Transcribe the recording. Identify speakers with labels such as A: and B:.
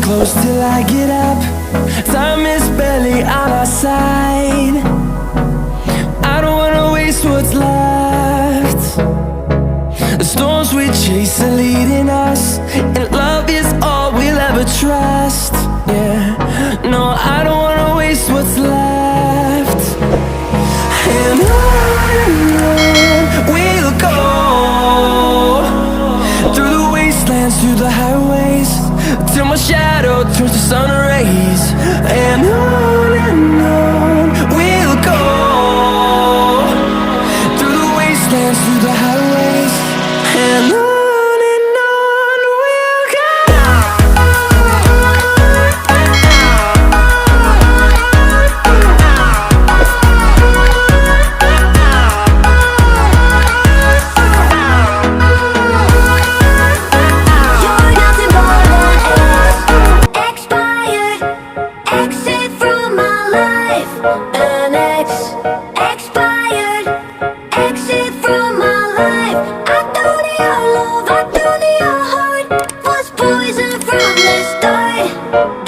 A: close till I get up. Time is barely on our side. I don't wanna waste what's left. The storms we chase are leading us, and love is all we'll ever trust. Yeah, no, I don't wanna waste what's left. And on we'll go, through the wastelands, through the highways, till my shadow turns to sun rays. And on we'll go, through the wastelands, through the highways, and on we'll go.
B: You're nothing more than expired. Exit from my life. An expired. Exit from my life. I don't need your love, I don't need your heart. Was poison from the start.